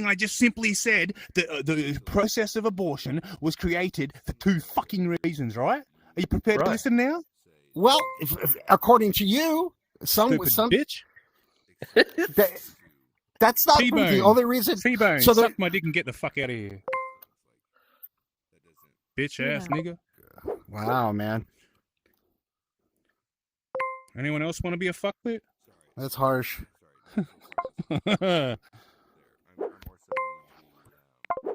I just simply said that the process of abortion was created for 2 fucking reasons, right? Are you prepared to listen now? Well, if, according to you, some bitch. That's not T-Bone. the only reason. T-Bone, so suck my dick and get the fuck out of here. Bitch ass nigga. Wow, man. Anyone else want to be a fuckwit? That's harsh.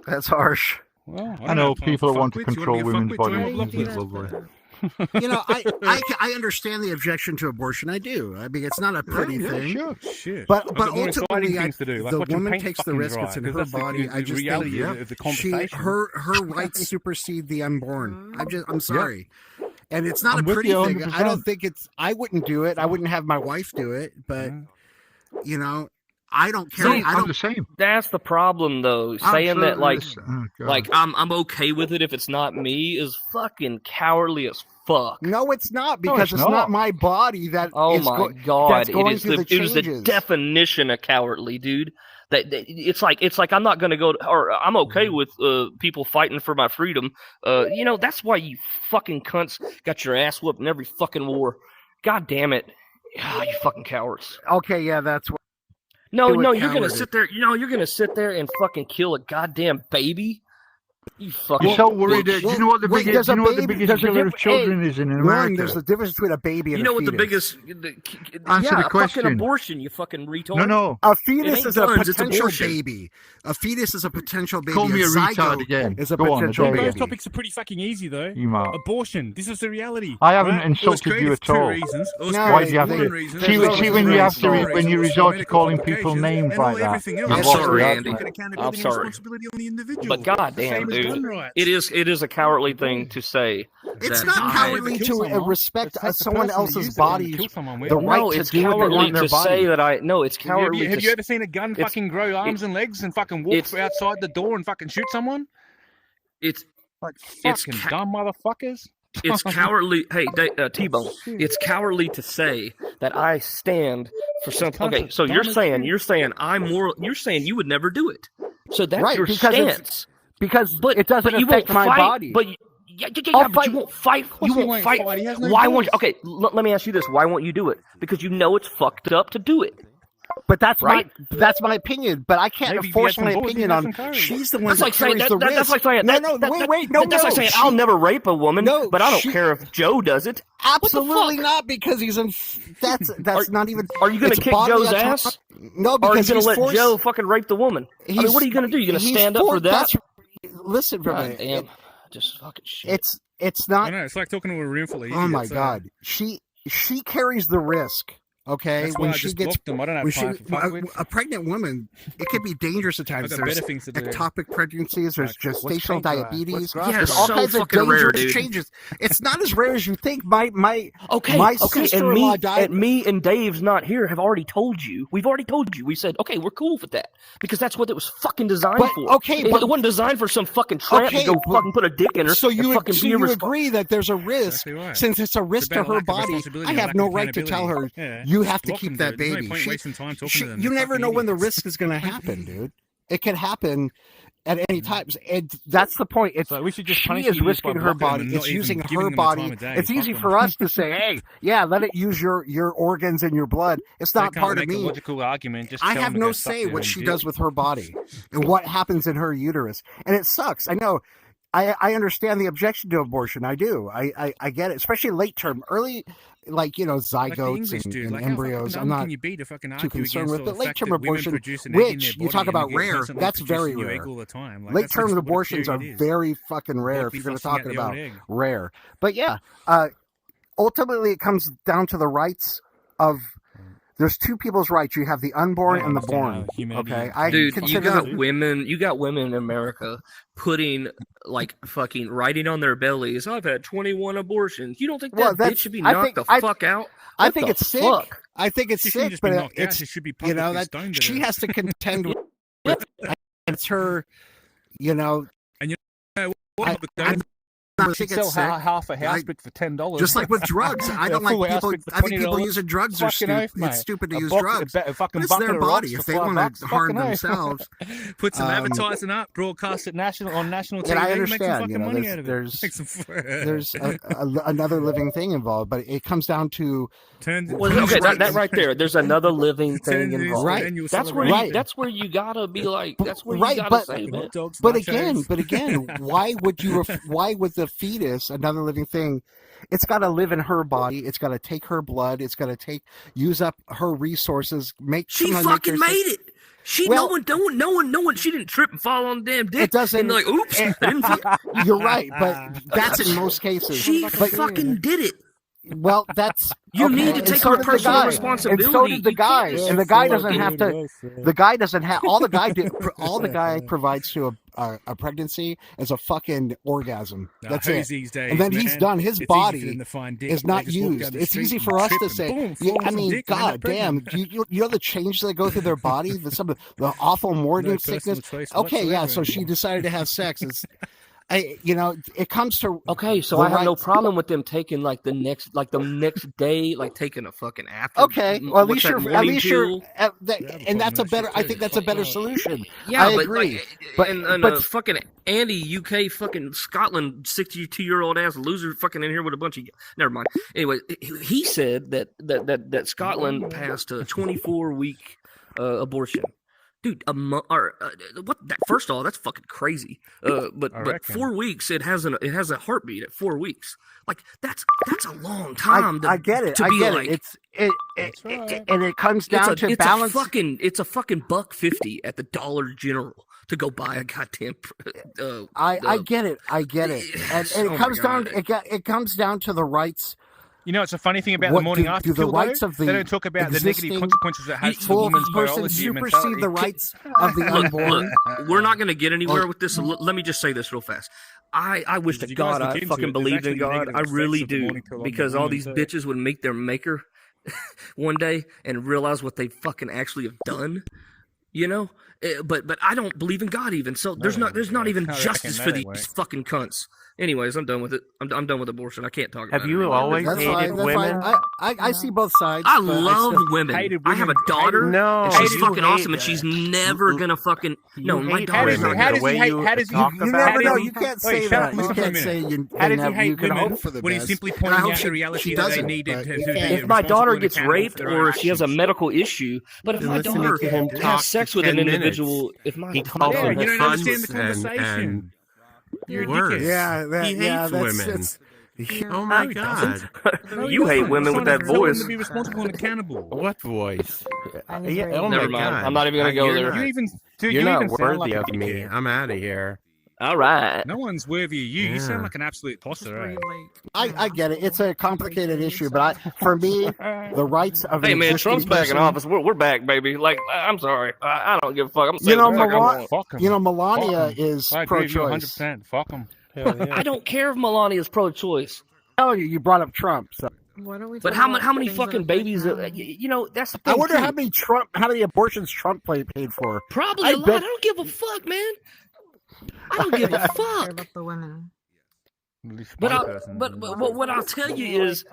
That's harsh. Well, I know people want to control women's bodies. You know, I understand the objection to abortion. I do. I mean, it's not a pretty thing. Sure. Shit. But ultimately, like the woman takes the risk. It's in her body. I just think her rights supersede the unborn. I'm sorry. And it's not a pretty thing. 100%. I don't think it's. I wouldn't do it. I wouldn't have my wife do it. But you know, I don't care. I'm the same. That's the problem, though. Saying that, like I'm okay with it if it's not me is fucking cowardly as fuck. No, it's not, because it's not my body that. Oh my god! It is the definition of cowardly, dude. That it's like I'm not gonna go or I'm okay with people fighting for my freedom. You know, that's why you fucking cunts got your ass whooped in every fucking war. God damn it, you fucking cowards. Okay, yeah, that's what. No, you're gonna sit there. You know, you're gonna sit there and fucking kill a goddamn baby. You fucking. You're so worried. Do you know what the biggest killer of children is in America? There's the difference between a baby and a fetus. You know what the biggest? Answer the question. Fucking abortion. You fucking retard. No. A fetus is a potential baby. A fetus is a potential baby. Call me a retard again. Is a potential baby. Those topics are pretty fucking easy, though. Abortion. This is the reality. I haven't insulted you at all. Why do you have to? See when you have to when you resort to calling people names like that. I'm sorry, Andy. I'm sorry. But goddamn, dude, it is a cowardly thing to say. It's not cowardly to respect someone else's body. The right to do what they want in their body. Say that I no, it's cowardly. Have you ever seen a gun fucking grow arms and legs and fucking walk outside the door and fucking shoot someone? It's fucking dumb motherfuckers. It's cowardly. Hey, T-Bone. It's cowardly to say that I stand for something. Okay, so you're saying I'm moral. You're saying you would never do it. So that's your stance. Because it doesn't affect my body. But but you won't fight. You won't fight. Why won't you? Okay, let me ask you this. Why won't you do it? Because you know it's fucked up to do it. But that's my opinion. But I can't force my opinion on. She's the one that carries the risk. That's like saying that's like saying I'll never rape a woman. But I don't care if Joe does it. Absolutely not, because he's in. That's not even. Are you going to kick Joe's ass? No, because or are you going to let Joe fucking rape the woman? I mean, what are you going to do? You going to stand up for that? Listen, God damn, just fucking shit. It's not. I know, it's like talking to a room full of idiots. Oh my god, she carries the risk. Okay, when she gets them, I don't have a pregnant woman, it can be dangerous at times. There's ectopic pregnancies, there's gestational diabetes, there's all kinds of dangerous changes. It's not as rare as you think. My sister-in-law died. And me and Dave's not here have already told you. We've already told you. We said, okay, we're cool with that because that's what it was fucking designed for. Okay, it wasn't designed for some fucking tramp to go fucking put a dick in her. So you agree that there's a risk, since it's a risk to her body. I have no right to tell her. You have to keep that baby. You never know when the risk is going to happen, dude. It can happen at any time. And that's the point. She is risking her body. It's using her body. It's easy for us to say, hey, yeah, let it use your organs and your blood. It's not part of me. Logical argument. I have no say what she does with her body and what happens in her uterus. And it sucks. I know. I understand the objection to abortion. I do. I get it, especially late term. Early, zygotes and embryos. I'm not too concerned with. But late term abortion, which you talk about rare, that's very rare. Late term abortions are very fucking rare if you're going to talk about rare. But yeah, ultimately it comes down to the rights of. There's two people's rights. You have the unborn and the born. Okay, dude, you got women in America putting fucking writing on their bellies. I've had 21 abortions. You don't think that bitch should be knocked the fuck out? I think it's sick. I think it's sick, but she has to contend with. It's her, And You should sell half a house brick for $10. Just like with drugs. I don't like people. I think people using drugs are stupid. It's stupid to use drugs. It's their body. If they want to harm themselves, put some advertising up, broadcast it on national TV. And I understand. There's another living thing involved, but it comes down to. Okay, that right there. There's another living thing involved. Right. That's where you gotta be like. That's where you gotta say, man. But again, why would the fetus, another living thing, it's got to live in her body, it's got to take her blood, it's got to use up her resources, she fucking made it. No one, she didn't trip and fall on the damn dick. It doesn't. And like, oops. You're right, but that's in most cases. She fucking did it. Well, that's you need to take her personal responsibility. And so did the guy. And the guy doesn't have to. The guy doesn't have. All the guy provides to a pregnancy is a fucking orgasm. That's it. And then he's done. His body is not used. It's easy for us to say. I mean, god damn. You know the changes that go through their body. Some of the awful morning sickness. Okay, yeah. So she decided to have sex. It comes to so I have no problem with them taking the next day, taking a fucking after. Okay, well at least you're, and that's a better. I think that's a better solution. Yeah, I agree. But fucking Andy, UK, fucking Scotland, 62-year-old ass loser, fucking in here with a bunch of. Never mind. Anyway, he said that Scotland passed a 24-week abortion. Dude, what? First of all, that's fucking crazy. But 4 weeks, it has a heartbeat at 4 weeks. Like that's a long time. I get it. I get it. And it comes down to balance. It's a fucking $1.50 at the Dollar General to go buy a goddamn. I get it. And it comes down to the rights. You know, it's a funny thing about the morning after pill, they don't talk about the negative consequences it has for women's biology supersede the rights of the unborn. Look, we're not going to get anywhere with this. Let me just say this real fast. I wish to God I fucking believed in God. I really do. Because all these bitches would meet their maker one day and realize what they fucking actually have done. You know? But I don't believe in God even. So there's not even justice for these fucking cunts. Anyways, I'm done with it. I'm done with abortion. I can't talk about it. Have you always hated women? I see both sides. I love women. I have a daughter. And she's fucking awesome, and she's never gonna fucking. No, my daughter's not gonna. You never know. You can't say that. You can't say you can hope for the best. When he's simply pointing out the reality that they needed to be. If my daughter gets raped or if she has a medical issue, but if my daughter has sex with an individual, if my you don't understand the conversation. You're worse. He hates women. Oh my God! You hate women with that voice. To be responsible and accountable. What voice? Oh never mind. God. I'm not even gonna go there. You're not worthy of me. I'm out of here. All right. No one's worthy of you. You sound like an absolute tosser. Eh? I get it. It's a complicated issue, but for me, the rights of hey man, Trump's back in office. We're back, baby. Like I'm sorry, I don't give a fuck. I'm saying Melania is pro-choice. 100%. Fuck him. I don't care if Melania's pro-choice. Oh, you brought up Trump. So. What are we but how many fucking babies? That's the thing. I wonder how many abortions Trump paid for. Probably a lot. I don't give a fuck, man. I don't give a fuck about the women. But what I'll tell you is,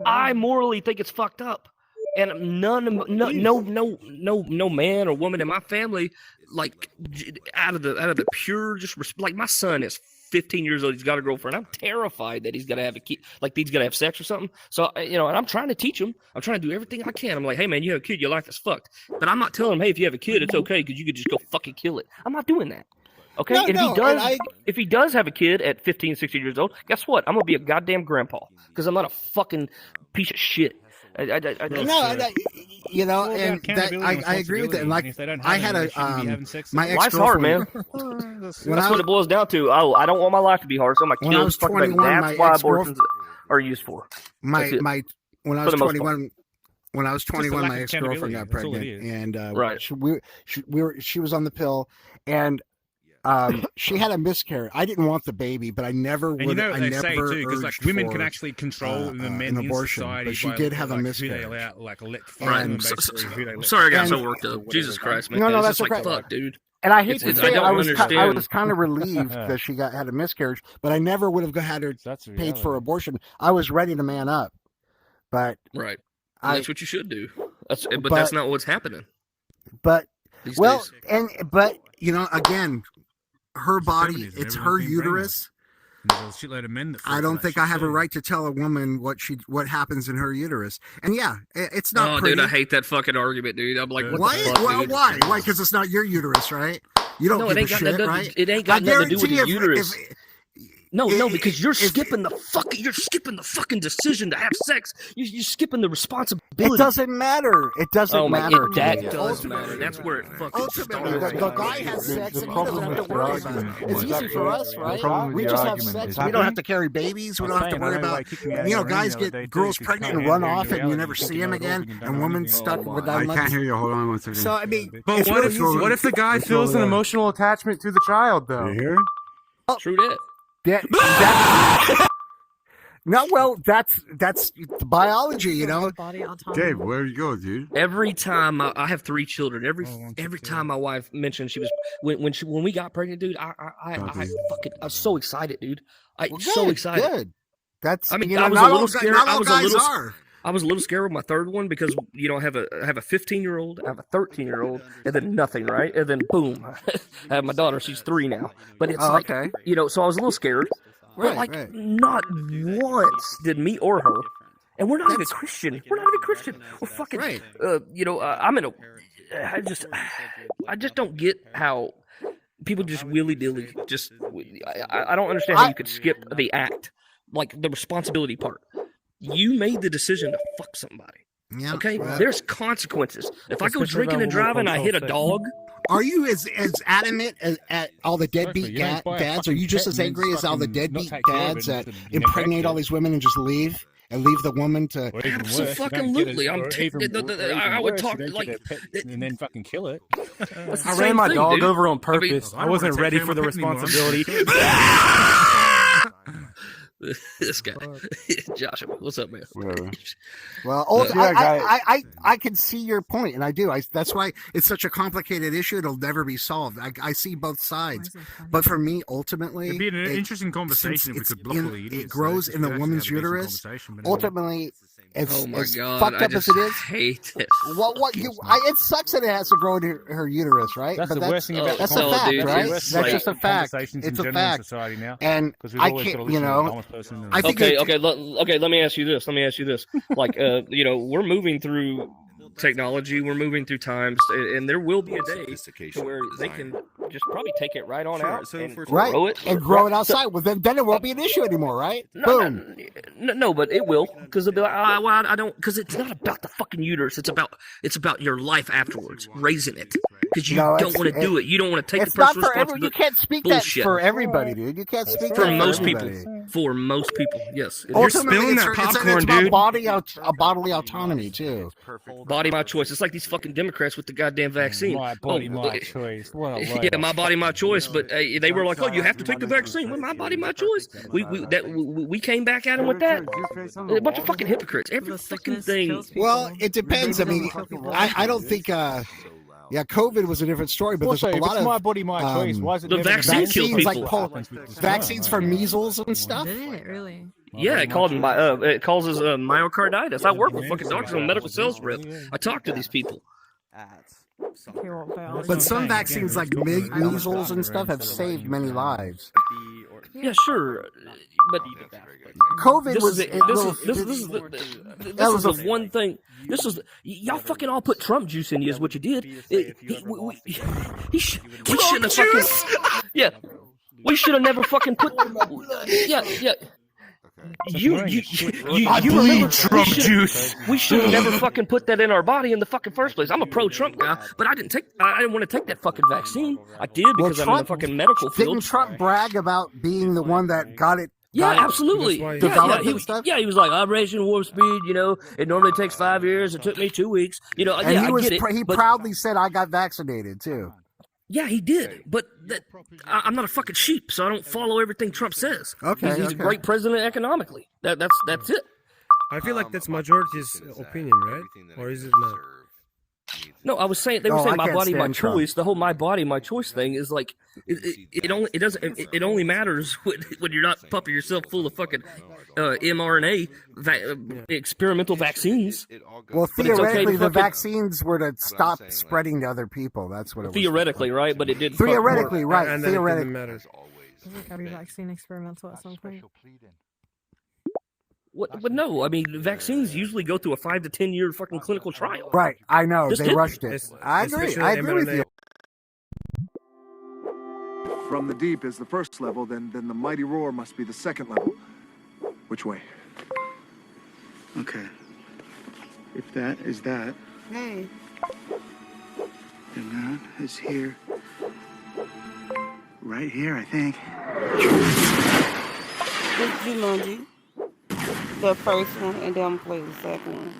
I morally think it's fucked up, and no man or woman in my family, like out of the pure just like my son is 15 years old. He's got a girlfriend. I'm terrified that he's got to have a kid, like he's got to have sex or something. So and I'm trying to teach him. I'm trying to do everything I can. I'm like, hey man, you have a kid, your life is fucked. But I'm not telling him, hey, if you have a kid, it's okay because you could just go fucking kill it. I'm not doing that. Okay, if he does have a kid at 15, 16 years old, guess what? I'm gonna be a goddamn grandpa because I'm not a fucking piece of shit. I agree with that. And like, I had my ex-girlfriend. Life's hard, man. That's what it boils down to. Oh, I don't want my life to be hard, so I'm gonna kill this fucking baby. That's why abortions are used for. When I was 21. When I was 21, my ex-girlfriend got pregnant, and she was on the pill, and she had a miscarriage. I didn't want the baby, but I never would. And you know what they say too, because like women can actually control the men an abortion, in society. But she did have a miscarriage. Who they allow, I'm sorry, I got so worked up. Jesus Christ, man. No, that's like fuck, dude. And I hate to It's- say I it, don't I understand. was kind of relieved that she had a miscarriage, but I never would have had her paid for abortion. I was ready to man up, but Right. And that's what you should do. But but- that's not what's happening. but these well, days. but you know, again, her body, 70s and it's everyone's her been uterus. There's a shitload of men that fall I for don't that think shit I have a too. right to tell a woman what happens in her uterus. And yeah, it's not Oh, pretty. dude, I hate that fucking argument, dude. I'm like, what Why? the fuck, Well, dude? why? Why? Because it's not your uterus, right? You don't No, give it ain't a got shit, nothing. right? It ain't got nothing to do with the guarantee uterus. No, if- because you're if- skipping the fucking decision to have sex. You're skipping the responsibility. It doesn't matter. It doesn't Oh my, matter. that to me. does matter. That's where it fucking Ultimately, starts. the guy has sex the and he problem doesn't have with to your worry about it. argument It's is- easy for us, the right? problem with We your just have argument sex. is- We don't have to carry babies. We don't have to worry about, you know, guys get girls pregnant and run off and you never see them again, and women stuck with I 9 months. can't hear you. Hold on 1 second. So, I mean, But it's what really if easy. what if the guy feels an emotional attachment to the child, though? You hear? True that. No, well, that's biology, you know. Body autonomy. Dave, where you go, dude? Every time I have 3 children, every time my wife mentioned she was when we got pregnant, dude, I was so excited, dude. Well, So good, excited. Good. That's I mean, you know, I was a not little all, scared. Not I all was a guys little- are. I was a little scared with my third one because I have a 15-year-old, I have a 13-year-old, and then nothing, right? And then boom, I have my daughter. She's 3 now. But it's like, okay. you know, so I was a little scared. Right, But like, right. not once did me or her, and we're not even Christian. We're not even Christian. We're fucking, Right. you know, I'm in a. I just don't get how people just willy nilly. Just, I don't understand how you could skip the act, like the responsibility part. You made the decision to fuck somebody. Yeah. Okay, Well, there's consequences. If I go drinking and driving, I hit a dog. are you as adamant as at all the deadbeat You don't buy a dads? Are you fucking just pet as and angry as all the fucking not deadbeat take care of it dads that instead of impregnate infect all it? these women and just leave the woman to? Or even worse, you don't get Absolutely. it, I'm or t- even- the- or I even would worse, talk you don't like get their pet and then fucking kill it. That's the I same ran my thing, dog dude. over on purpose. I I, don't wasn't wanna ready take for the care of my pet responsibility. This guy, Joshua, what's up, man? Whatever. Well, I can see your point, and I do. That's why it's such a complicated issue. It'll never be solved. I see both sides, but for me, ultimately, It'd be an it- interesting conversation since if we it's could block in- all the idiots. it grows so in the we could woman's actually have a decent uterus. conversation, but anyway. ultimately, Oh my as god, fucked I up as just it is. hate it. It sucks that it has to grow in her uterus, right? That's But the worst thing about that's the a fact, dude, right? it's That's like just a fact. conversations It's in a general in fact. society now. And 'Cause we've I always got to can't, listen you to the know, dumbest person in the I think world. Okay. Let me ask you this. Like, you know, we're moving through technology. We're moving through times, and there will be a day to where they can just probably take it right on out and right, grow it and grow it outside. Well, then it won't be an issue anymore, right? Boom. No, but it will, because they'll be like, well, I don't, because it's not about the fucking uterus. It's about your life afterwards, raising it, because you No, don't it's- want to do it. You don't want to take It's the not personal for everyone. You responsibility. can't speak Bullshit. that for everybody, dude. You can't speak For that most everybody. people, for most people, yes. It is. Ultimately, spilling it's, that it's popcorn, about dude. bodily autonomy too. Body, my choice. It's like these fucking Democrats with the goddamn vaccine. My body, Oh, my choice. What a load Yeah, of my body, my choice. But they were like, "Oh, you have to take the vaccine." Well, my body, my choice. We came back at him with that. A bunch of fucking hypocrites. Every The fucking sickness thing. kills people. Well, it depends. I mean, I don't think. Yeah, COVID was a different story, but there's Also, a if lot it's of my body, my choice. Why is it the never gonna vaccine be kills vaccines like people. vaccines for measles and stuff. Did it really? Yeah, it causes myocarditis. I work with fucking doctors and medical sales rep. I talk to these people. Behavioral biology. But some vaccines like measles and stuff have saved many lives. Yeah, sure, but COVID this was is the one thing. This is y'all fucking all put Trump juice in you is what you did. We shouldn't have fucking we should have never fucking put you remember Trump juice. we should have never fucking put that in our body in the fucking first place. I'm a pro-Trump guy, but I didn't want to take that fucking vaccine. I did because I'm in the fucking medical field. Didn't Trump brag about being the one that got it? Yeah, got it absolutely. developed He and was, stuff? yeah, he was like, I'm racing warp speed, you know, it normally takes 5 years, it took me 2 weeks. You know, And yeah, he was I get it. he but, proudly said, "I got vaccinated too." yeah, he did. But I'm not a fucking sheep, so I don't follow everything Trump says. Okay, He's okay. a great president economically. That's it. I feel like that's majority's opinion, right? Or is it not? No, I was saying they were Oh, saying I my can't body, my stand Trump. choice. The whole my body, my choice thing is like it only matters when you're not pumping yourself full of fucking mRNA experimental vaccines. Well, But it's okay theoretically, to the fucking- vaccines were to stop spreading to other people. That's what it was. Theoretically, right? But it did. Theoretically, right? And then it Theoretically. didn't matter. Is it gotta be vaccine experimental at some point? What? But no, I mean, vaccines usually go through a 5 to 10 year fucking clinical trial. Right, I know. This They didn't. rushed it. I agree. I agree with you. From the deep is the first level, then the mighty roar must be the second level. Which way? Okay. If that is that, Hey. then that is here. Right here, I think. This is Jumanji. The first one, and then I'm gonna play the second one.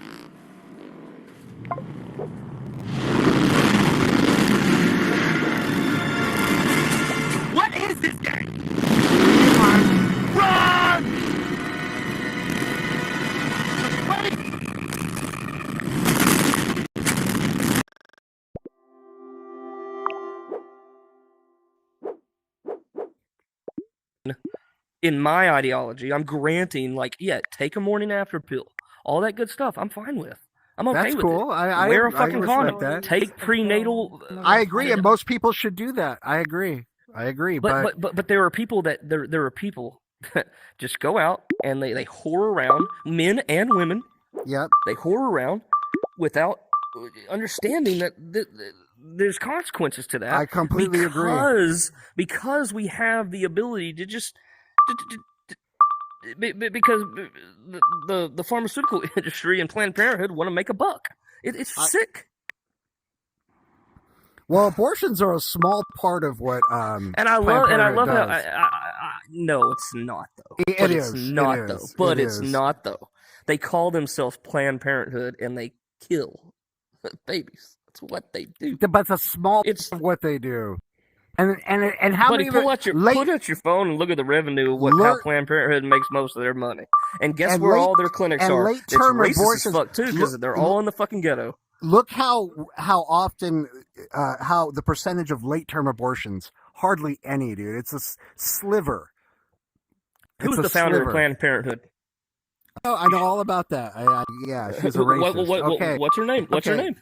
What is this game? In my ideology, I'm granting, like, yeah, take a morning after pill, all that good stuff. I'm fine with. I'm okay That's with cool. it. I Wear a respect fucking condom. that. Take prenatal. I agree, and most people should do that. I agree. But there are people that there are people that just go out and they whore around, men and women. Yep. They whore around without understanding that there's consequences to that. I completely agree. Because we have the ability to just because the pharmaceutical industry and Planned Parenthood want to make a buck. It's sick. Well, abortions are a small part of what And I love how no, it's not though. It It's is. not It though. is. But It it's is. not though. They call themselves Planned Parenthood and they kill babies. That's what they do. But it's a small part of what they do. And how Buddy, many pull out your phone and look at the revenue of how Planned Parenthood makes most of their money, and guess where all their clinics are. It's racist as fuck too, because they're all in the fucking ghetto. Look how often how the percentage of late term abortions, hardly any, dude. It's a sliver. Who's the founder of Planned Parenthood? Oh, I know all about that. Yeah, she's a racist. Okay. What's her name? What's her name?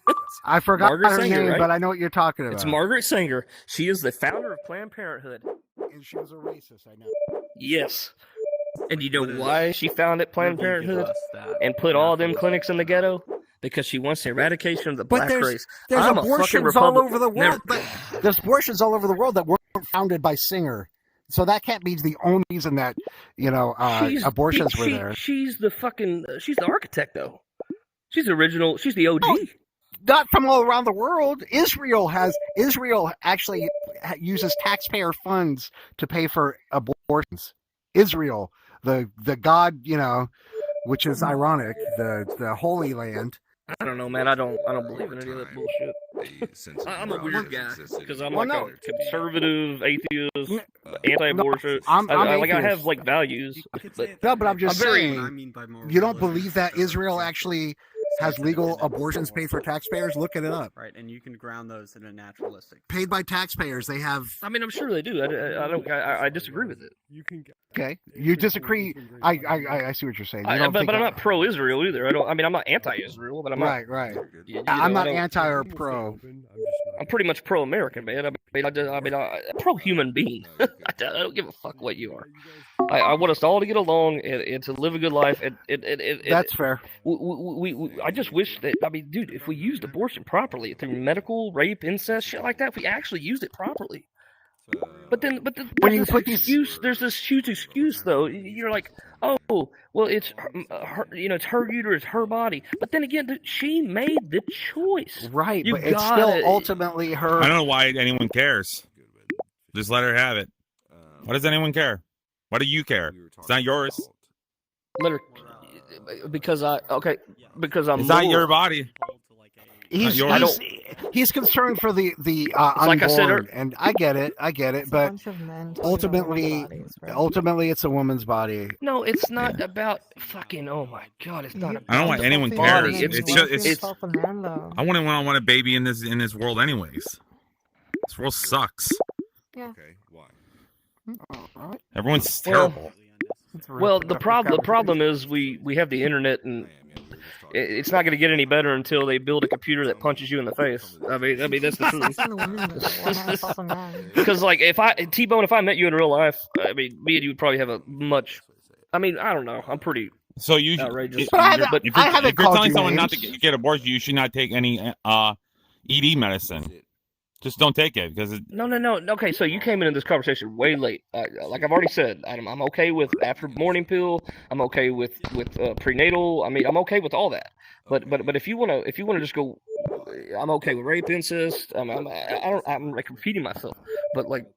I forgot Margaret her Sanger, name, right? but I know what you're talking about. It's Margaret Sanger. She is the founder of Planned Parenthood. And she was a racist, I know. Yes. And you know why she founded Planned Parenthood and put all them clinics in the ghetto? Because she wants the eradication of the black race. There's I'm a fucking abortions all Republican. over the world. There's abortions all over the world that weren't founded by Singer. So that can't be the only reason that, abortions were there. She's the architect, though. She's the original. She's the OG. Not from all around the world. Israel actually uses taxpayer funds to pay for abortions. Israel, the God, which is ironic, the Holy Land. I don't know, man. I don't believe in any of that bullshit. I'm a weird guy because I'm a conservative, atheist, anti-abortion. I have like values. But I'm just saying. You don't believe that Israel actually has legal abortions paid for taxpayers? Look it up. Right, and you can ground those in a naturalistic. Paid by taxpayers. They have. I mean, I'm sure they do. I disagree with it. Okay, you disagree. I see what you're saying. But I'm not pro-Israel either. I'm not anti-Israel, but I'm not. Right. I'm not anti or pro. I'm pretty much pro-American, man. I'm pro-human being. I don't give a fuck what you are. I want us all to get along and to live a good life. That's fair. I just wish that, dude, if we used abortion properly through medical, rape, incest, shit like that, if we actually used it properly. But then when you put there's this huge excuse though. You're like, oh, well, it's her, it's her uterus, her body. But then again, she made the choice. Right, but it's still ultimately her. I don't know why anyone cares. Just let her have it. Why does anyone care? Why do you care? It's not yours. Let her, because I'm. It's not your body. he's concerned for the like I said, unborn, and I get it, but ultimately it's a woman's body. No, it's not about fucking. Oh my god, it's not. I don't want anyone cares. It's I wouldn't want a baby in this world anyways. This world sucks. Yeah. Okay, why? Everyone's terrible. Well, the problem is we have the internet, and it's not going to get any better until they build a computer that punches you in the face. I mean that's the truth. Because like if I met you in real life, I mean me and you would probably have a much. I mean I don't know. I'm pretty. So you outrageous. If you're telling someone not to get abortion, you should not take any ED medicine. Just don't take it because No. Okay, so you came into this conversation way late. Like I've already said, I'm okay with after morning pill. I'm okay with prenatal. I mean, I'm okay with all that. But if you wanna just go, I'm okay with rape, incest. I'm like repeating myself. But like,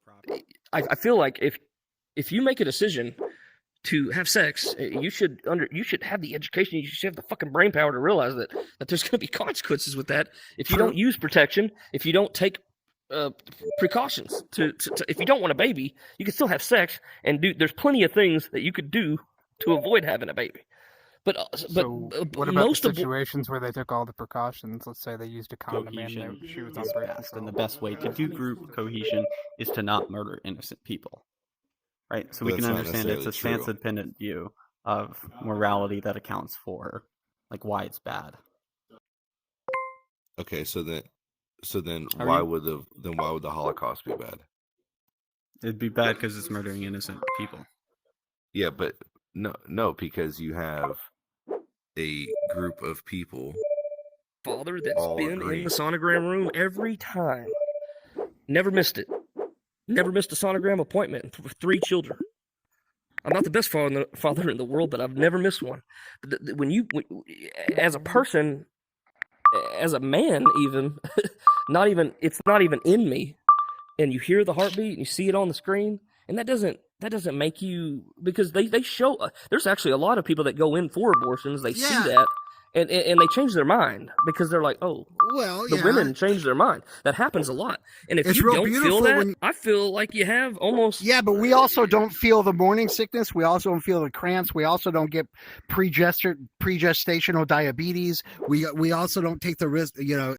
I feel like if you make a decision to have sex, you should have the education. You should have the fucking brain power to realize that there's going to be consequences with that if you don't use protection. If you don't take precautions to if you don't want a baby, you can still have sex and do. There's plenty of things that you could do to avoid having a baby. But what about most the situations where they took all the precautions? Let's say they used a condom and she was on birth control. And the best way to do group cohesion is to not murder innocent people, right? So we can understand it's a stance-dependent view of morality that accounts for like why it's bad. Okay, so then why would the Holocaust be bad? It'd be bad because it's murdering innocent people. Yeah, but no, because you have a group of people. Father that's been in the sonogram room every time. Never missed it. Never missed a sonogram appointment with 3 children. I'm not the best father in the world, but I've never missed one. As a person, as a man, even it's not even in me, and you hear the heartbeat and you see it on the screen, and that doesn't make you, because they show there's actually a lot of people that go in for abortions. They see that and they change their mind because they're like, oh, well, the women change their mind. That happens a lot. And if you don't feel that, I feel like you have almost. Yeah, but we also don't feel the morning sickness. We also don't feel the cramps. We also don't get progestational diabetes. We also don't take the risk,